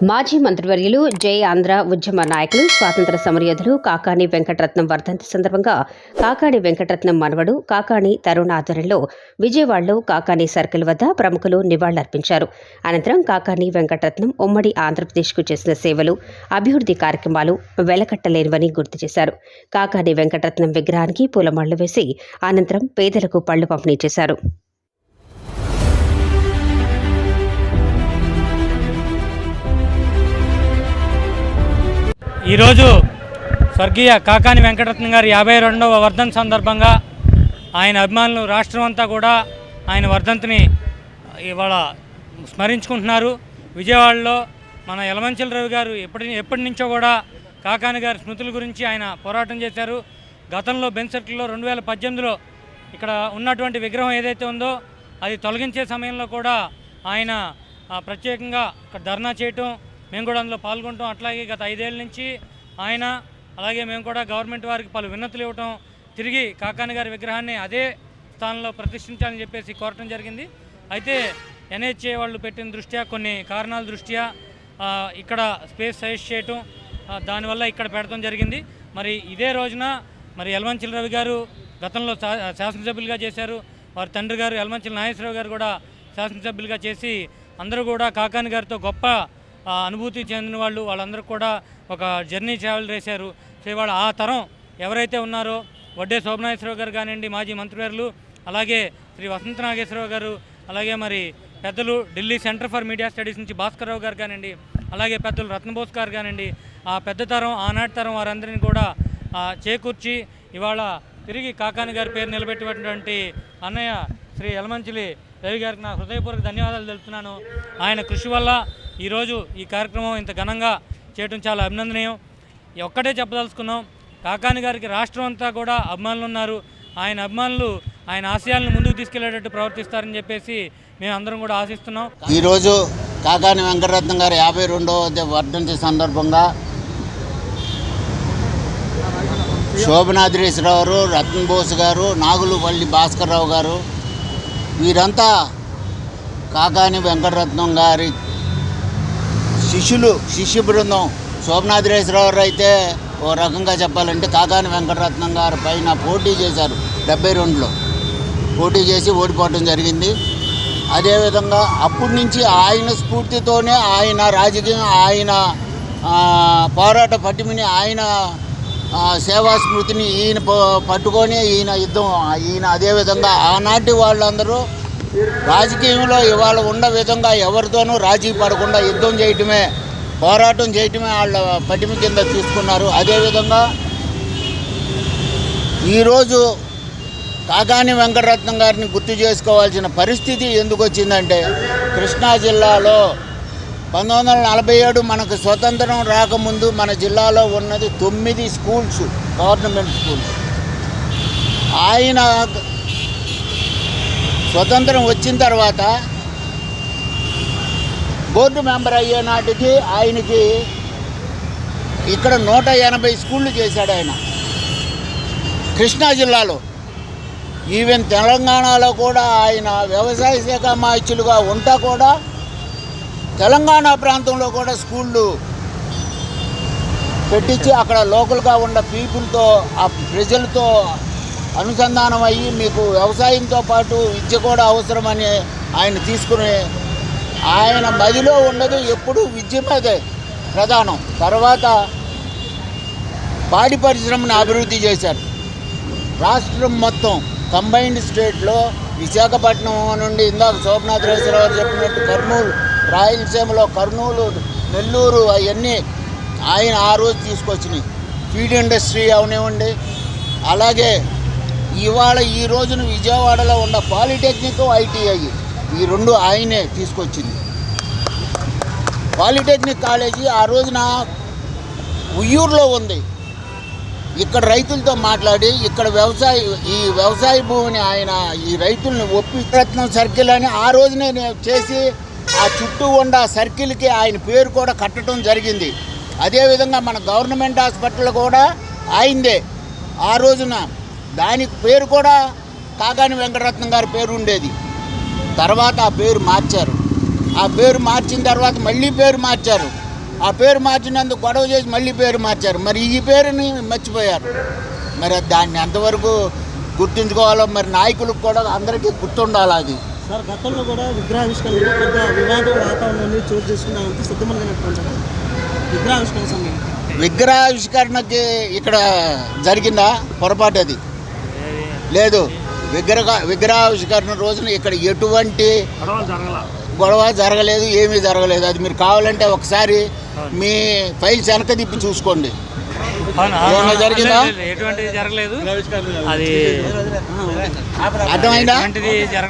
మాజీ మంత్రివర్యులు జై ఆంధ్ర ఉద్యమ నాయకులు స్వాతంత్ర సమరయోధులు కాకాని వెంకటరత్నం వర్ధంతి సందర్భంగా కాకాని వెంకటరత్నం మనవడు కాకాని తరుణ్ ఆధ్వర్యంలో విజయవాడలో కాకాని సర్కిల్ వద్ద ప్రముఖులు నివాళులర్పించారు. అనంతరం కాకాని వెంకటరత్నం ఉమ్మడి ఆంధ్రప్రదేశ్కు చేసిన సేవలు, అభివృద్ధి కార్యక్రమాలు వెలకట్టలేనివని గుర్తు చేశారు. కాకాని వెంకటరత్నం విగ్రహానికి పూలమాలలు వేసి అనంతరం పేదలకు పళ్లు పంపిణీ చేశారు. ఈరోజు స్వర్గీయ కాకాని వెంకటరత్నం గారి 52వ వర్ధంతి సందర్భంగా ఆయన అభిమానులు రాష్ట్రం అంతా కూడా ఆయన వర్ధంతిని ఇవాళ స్మరించుకుంటున్నారు. విజయవాడలో మన యలమంచిల రవి గారు ఎప్పటి నుంచో కూడా కాకాని గారి స్మృతుల గురించి ఆయన పోరాటం చేశారు. గతంలో బెంచ్ సర్కిల్లో 2018లో ఇక్కడ ఉన్నటువంటి విగ్రహం ఏదైతే ఉందో అది తొలగించే సమయంలో కూడా ఆయన ప్రత్యేకంగా ఇక్కడ ధర్నా చేయటం, మేము కూడా అందులో పాల్గొనటం, అట్లాగే గత 5 ఏళ్ళ నుంచి ఆయన అలాగే మేము కూడా గవర్నమెంట్ వారికి పలు విన్నతులు ఇవ్వటం, తిరిగి కాకాని గారి విగ్రహాన్ని అదే స్థానంలో ప్రతిష్ఠించాలని చెప్పేసి కోరటం జరిగింది. అయితే ఎన్హెచ్ఏ వాళ్ళు పెట్టిన దృష్ట్యా కొన్ని కారణాల దృష్ట్యా ఇక్కడ స్పేస్ సజెస్ట్ చేయటం, దానివల్ల ఇక్కడ పెడతాం జరిగింది. మరి ఇదే రోజున మరి యలమంచిల రవి గారు గతంలో శాసనసభ్యులుగా చేశారు. వారి తండ్రి గారు యలమంచిల నాగేశ్వరరావు గారు కూడా శాసనసభ్యులుగా చేసి అందరూ కూడా కాకాని గారితో గొప్ప అనుభూతి చెందిన వాళ్ళందరూ కూడా ఒక జర్నీ ట్రావెల్ చేశారు. సో ఇవాళ ఆ తరం ఎవరైతే ఉన్నారో వడ్డే శోభనాగేశ్వరరావు గారు కానివ్వండి, మాజీ మంత్రివర్యులు, అలాగే శ్రీ వసంత నాగేశ్వరరావు గారు, అలాగే మరి పెద్దలు Delhi centre for media studies నుంచి భాస్కర్రావు గారు కానివ్వండి, అలాగే పెద్దలు రత్నబోస్ గారు కానివ్వండి, ఆ పెద్ద తరం ఆనాటి తరం వారందరినీ కూడా చేకూర్చి ఇవాళ తిరిగి కాకాని గారి పేరు నిలబెట్టినటువంటి అన్నయ్య శ్రీ యలమంచిలి రవి గారికి నా హృదయపూర్వక ధన్యవాదాలు తెలుపుతున్నాను. ఆయన కృషి వల్ల ఈరోజు ఈ కార్యక్రమం ఇంత ఘనంగా చేయడం చాలా అభినందనీయం. ఒక్కటే చెప్పదలుచుకున్నాం, కాకాని గారికి రాష్ట్రం అంతా కూడా అభిమానులు ఉన్నారు. ఆయన అభిమానులు ఆయన ఆశయాలను ముందుకు తీసుకెళ్లేటట్టు ప్రవర్తిస్తారని చెప్పేసి మేము అందరం కూడా ఆశిస్తున్నాం. ఈరోజు కాకాని వెంకటరత్నం గారి 52వ వర్ధంతి సందర్భంగా శోభనాద్రీశ్వరరావు గారు, రత్నబోస్ గారు, నాగులుపల్లి భాస్కర్రావు గారు వీరంతా కాకాని వెంకటరత్నం గారి శిష్య బృందం. శోభనాద్రీశ్వరరావు అయితే ఓ రకంగా చెప్పాలంటే కాకాని వెంకటరత్నం గారి పైన పోటీ చేశారు. 72లో పోటీ చేసి ఓడిపోవడం జరిగింది. అదేవిధంగా అప్పటి నుంచి ఆయన స్ఫూర్తితోనే ఆయన రాజకీయం, ఆయన పోరాట పటిమిని, ఆయన సేవా స్మృతిని ఈయన పట్టుకొని ఈయన అదేవిధంగా ఆనాటి వాళ్ళందరూ రాజకీయంలో ఇవాళ ఉన్న విధంగా ఎవరితోనూ రాజీ పడకుండా యుద్ధం చేయటమే, పోరాటం చేయటమే వాళ్ళ పటిమ కింద తీసుకున్నారు. అదేవిధంగా ఈరోజు కాకాని వెంకటరత్నం గారిని గుర్తు చేసుకోవాల్సిన పరిస్థితి ఎందుకు వచ్చిందంటే, కృష్ణా జిల్లాలో 1947 మనకు స్వతంత్రం రాకముందు మన జిల్లాలో ఉన్నది 9 స్కూల్స్, గవర్నమెంట్ స్కూల్స్. ఆయన స్వతంత్రం వచ్చిన తర్వాత బోర్డు మెంబర్ అయ్యే నాటికి ఆయనకి ఇక్కడ 180 స్కూళ్ళు చేశాడు ఆయన కృష్ణా జిల్లాలో. ఈవెన్ తెలంగాణలో కూడా ఆయన వ్యవసాయ శాఖ మాత్యులుగా ఉంటా కూడా తెలంగాణ ప్రాంతంలో కూడా స్కూళ్ళు పెట్టించి అక్కడ లోకల్గా ఉన్న పీపుల్తో, ఆ ప్రజలతో అనుసంధానం అయ్యి మీకు వ్యవసాయంతో పాటు విద్య కూడా అవసరమని ఆయన తీసుకుని ఆయన మదిలో ఉన్నది ఎప్పుడు విద్య మీదే ప్రధానం. తర్వాత పాడి పరిశ్రమను అభివృద్ధి చేశారు. రాష్ట్రం మొత్తం కంబైన్డ్ స్టేట్లో విశాఖపట్నం నుండి ఇందాక శోభనాద్రీశ్వరరావు గారు చెప్పినట్టు కర్నూలు, రాయలసీమలో కర్నూలు, నెల్లూరు అవన్నీ ఆయన ఆ రోజు తీసుకొచ్చినాయి. ఫీడ్ ఇండస్ట్రీ అవనివ్వండి, అలాగే ఇవాళ ఈ రోజున విజయవాడలో ఉన్న పాలిటెక్నిక్, ఐటీఐ ఈ రెండు ఆయనే తీసుకొచ్చింది. పాలిటెక్నిక్ కాలేజీ ఆ రోజున ఉయ్యూరులో ఉంది. ఇక్కడ రైతులతో మాట్లాడి ఇక్కడ వ్యవసాయ భూమిని ఆయన ఈ రైతుల్ని రత్నం సర్కిల్ అని ఆ రోజునే చేసి ఆ చుట్టూ ఉన్న సర్కిల్కి ఆయన పేరు కూడా కట్టడం జరిగింది. అదేవిధంగా మన గవర్నమెంట్ హాస్పిటల్ కూడా ఆయనదే. ఆ రోజున దానికి పేరు కూడా కాకాని వెంకటరత్నం గారి పేరు ఉండేది. తర్వాత ఆ పేరు మార్చారు. ఆ పేరు మార్చిన తర్వాత మళ్ళీ పేరు మార్చారు. ఆ పేరు మార్చినందుకు గొడవ చేసి మళ్ళీ పేరు మార్చారు. మరి ఈ పేరుని మర్చిపోయారు. మరి దాన్ని ఎంతవరకు గుర్తుంచుకోవాలో మరి నాయకులకు కూడా అందరికీ గుర్తుండాలి అది. సార్ గతంలో కూడా విగ్రహావిష్కరణలో పెద్ద వివాదం వాతావరణాన్ని చోటు చేసుకున్నామంటే సిద్ధమని విగ్రహావిష్కరణ సమయం విగ్రహావిష్కరణకి ఇక్కడ జరిగిందా పొరపాటు? అది లేదు. విగ్రహావిష్కరణ రోజున ఇక్కడ ఎటువంటి గొడవ జరగలేదు, ఏమీ జరగలేదు. అది మీరు కావాలంటే ఒకసారి మీ ఫైల్స్ వెనక తిప్పి చూసుకోండి. ఏమైనా జరిగిందా? ఎటువంటిది జరగలేదు. అది అర్థమైందా? జరగలేదు.